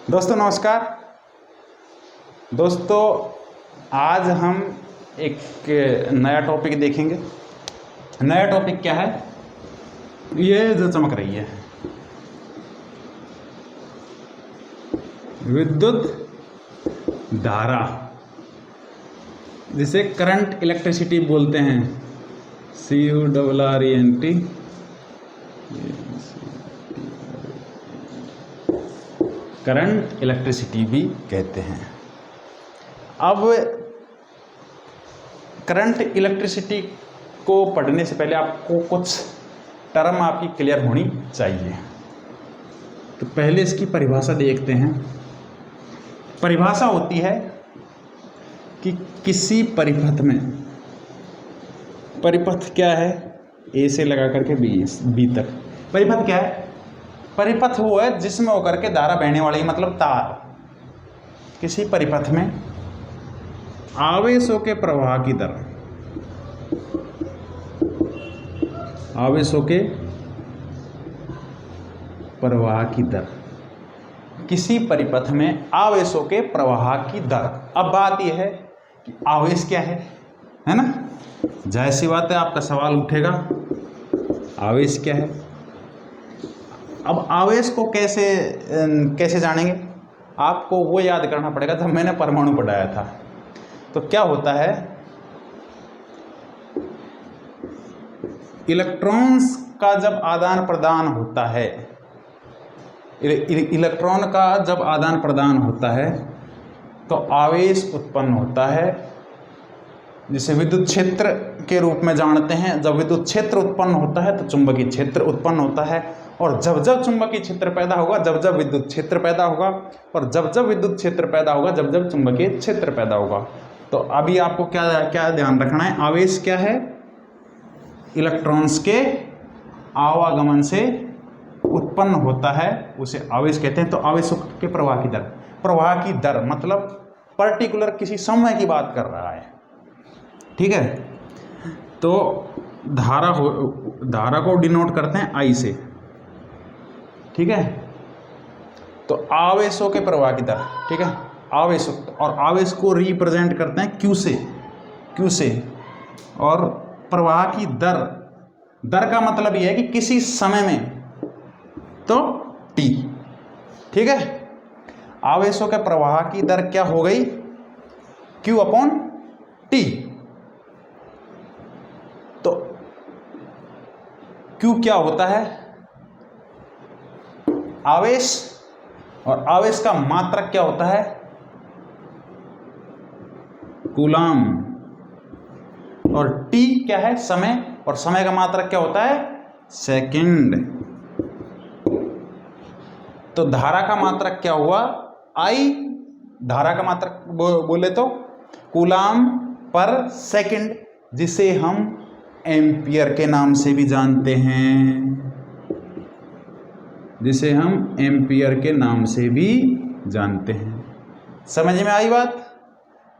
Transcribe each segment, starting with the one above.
दोस्तों नमस्कार। दोस्तों आज हम एक नया टॉपिक देखेंगे। नया टॉपिक क्या है? ये जो चमक रही है विद्युत धारा, जिसे करंट इलेक्ट्रिसिटी बोलते हैं, CURRENT। करंट इलेक्ट्रिसिटी भी कहते हैं। अब करंट इलेक्ट्रिसिटी को पढ़ने से पहले आपको कुछ टर्म आपकी क्लियर होनी चाहिए। तो पहले इसकी परिभाषा देखते हैं। परिभाषा होती है कि किसी परिपथ में, परिपथ क्या है? ए से लगा करके बी तक। परिपथ क्या है? परिपथ वो है जिसमें होकर के धारा बहने वाली, मतलब तार। किसी परिपथ में आवेशों के प्रवाह की दर, आवेशों के प्रवाह की दर, किसी परिपथ में आवेशों के प्रवाह की दर। अब बात यह है कि आवेश क्या है ना? जाहिर सी बात है आपका सवाल उठेगा, आवेश क्या है? अब आवेश को कैसे जानेंगे? आपको वो याद करना पड़ेगा जब मैंने परमाणु पढ़ाया था। तो क्या होता है, इलेक्ट्रॉन्स का जब आदान प्रदान होता है, इलेक्ट्रॉन का जब आदान प्रदान होता है तो आवेश उत्पन्न होता है, जिसे विद्युत क्षेत्र के रूप में जानते हैं। जब विद्युत क्षेत्र उत्पन्न होता है तो चुंबकीय क्षेत्र उत्पन्न होता है, और जब जब चुंबकीय क्षेत्र पैदा होगा, जब जब विद्युत क्षेत्र पैदा होगा, और जब जब विद्युत क्षेत्र पैदा होगा, जब जब चुंबकीय क्षेत्र पैदा होगा। तो अभी आपको क्या क्या ध्यान रखना है? आवेश क्या है? इलेक्ट्रॉन्स के आवागमन से उत्पन्न होता है, उसे आवेश कहते हैं। तो आवेशों के प्रवाह की दर, प्रवाह की दर मतलब पर्टिकुलर किसी समय की बात कर रहा है, ठीक है। तो धारा को डिनोट करते हैं I से, ठीक है। तो आवेशों के प्रवाह की दर, ठीक है, आवेश, और आवेश को रिप्रेजेंट करते हैं Q से। और प्रवाह की दर का मतलब यह है कि किसी समय में, तो T, ठीक है। आवेशों के प्रवाह की दर क्या हो गई? Q/T। तो Q क्या होता है? आवेश, और आवेश का मात्रक क्या होता है? कूलाम। और T क्या है? समय, और समय का मात्रक क्या होता है? सेकंड। तो धारा का मात्रक क्या हुआ? I। धारा का मात्रक बोले तो कूलाम पर सेकंड, जिसे हम एम्पियर के नाम से भी जानते हैं, जिसे हम एम्पियर के नाम से भी जानते हैं। समझ में आई बात?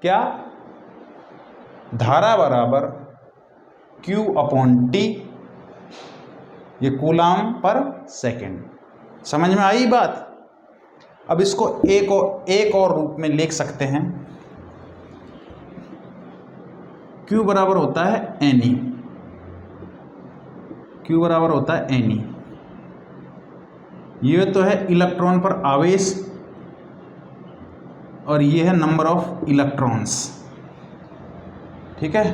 क्या? धारा बराबर Q/T, ये कूलाम पर सेकंड। समझ में आई बात? अब इसको एक और रूप में लिख सकते हैं। Q बराबर होता है Ne, Q बराबर होता है Ne। ये तो है इलेक्ट्रॉन पर आवेश, और ये है नंबर ऑफ इलेक्ट्रॉन्स, ठीक है।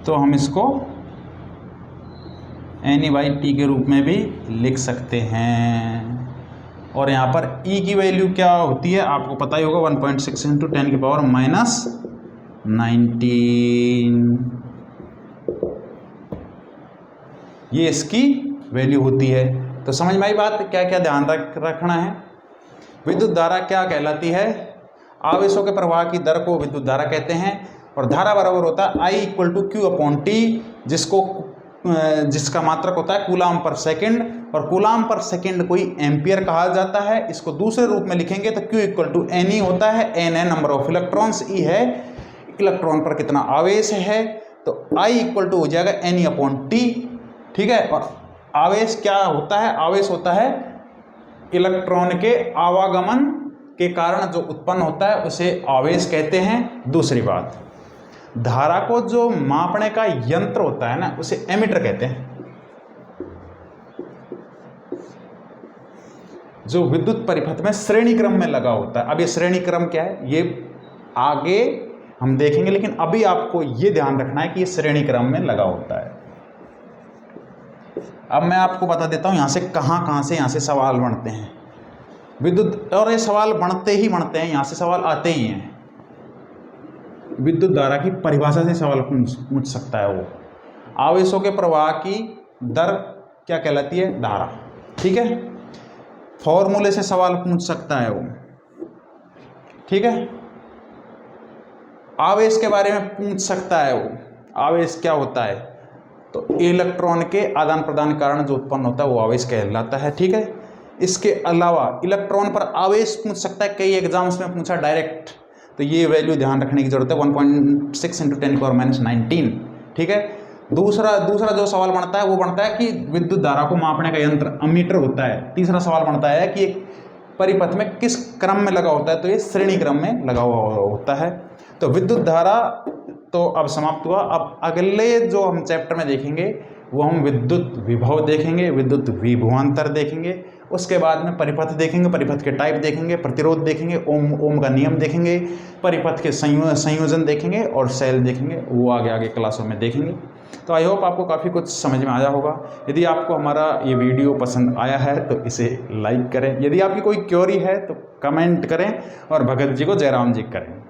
तो हम इसको Ne/T के रूप में भी लिख सकते हैं। और यहाँ पर E की वैल्यू क्या होती है आपको पता ही होगा, 1.6 × 10⁻⁻19। ये इसकी वैल्यू होती है। तो समझ में आई बात? क्या क्या ध्यान रखना है? विद्युत धारा क्या कहलाती है? आवेशों के प्रवाह की दर को विद्युत धारा कहते हैं। और धारा बराबर होता है I = Q/T, जिसका मात्रक होता है कूलाम पर सेकंड, और कूलाम पर सेकंड को ही एम्पियर कहा जाता है। इसको दूसरे रूप में लिखेंगे तो Q = Ne होता है। N है नंबर ऑफ इलेक्ट्रॉन्स, E है इलेक्ट्रॉन पर कितना आवेश है, तो I = हो जाएगा Ne/T, ठीक है। और आवेश क्या होता है? आवेश होता है इलेक्ट्रॉन के आवागमन के कारण जो उत्पन्न होता है उसे आवेश कहते हैं। दूसरी बात, धारा को जो मापने का यंत्र होता है ना उसे एमीटर कहते हैं। जो विद्युत परिपथ में श्रेणी क्रम में लगा होता है। अब ये श्रेणी क्रम क्या है ये आगे हम देखेंगे, लेकिन अभी आपको ये ध्यान रखना है कि ये श्रेणी क्रम में लगा होता है। अब मैं आपको बता देता हूँ यहाँ से कहाँ से यहाँ से सवाल बनते हैं विद्युत, और ये सवाल बनते हैं, यहाँ से सवाल आते ही हैं। विद्युत धारा की परिभाषा से सवाल पूछ सकता है वो। आवेशों के प्रवाह की दर क्या कहलाती है? धारा। ठीक है, फॉर्मूले से सवाल पूछ सकता है वो। ठीक है, आवेश के बारे में पूछ सकता है वो। आवेश क्या होता है? तो इलेक्ट्रॉन के आदान प्रदान के कारण जो उत्पन्न होता है वो आवेश कहलाता है। ठीक है, इसके अलावा इलेक्ट्रॉन पर आवेश पूछ सकता है, कई एग्जाम्स में पूछा डायरेक्ट, तो ये वैल्यू ध्यान रखने की जरूरत है, 1.6 × 10⁻⁹। ठीक है, दूसरा जो सवाल बनता है वो बनता है कि विद्युत धारा को मापने का यंत्र अमीटर होता है। तीसरा सवाल बनता है कि एक परिपथ में किस क्रम में लगा होता है, तो ये श्रेणी क्रम में लगा हुआ होता है। तो विद्युत धारा तो अब समाप्त हुआ। अब अगले जो हम चैप्टर में देखेंगे वो हम विद्युत विभव देखेंगे, विद्युत विभवांतर देखेंगे, उसके बाद में परिपथ देखेंगे, परिपथ के टाइप देखेंगे, प्रतिरोध देखेंगे, ओम का नियम देखेंगे, परिपथ के संयोजन देखेंगे और सेल देखेंगे। वो आगे क्लासों में देखेंगे। तो आई होप आपको काफ़ी कुछ समझ में आया होगा। यदि आपको हमारा ये वीडियो पसंद आया है तो इसे लाइक करें। यदि आपकी कोई क्वेरी है तो कमेंट करें और भगत जी को जयराम जी करें।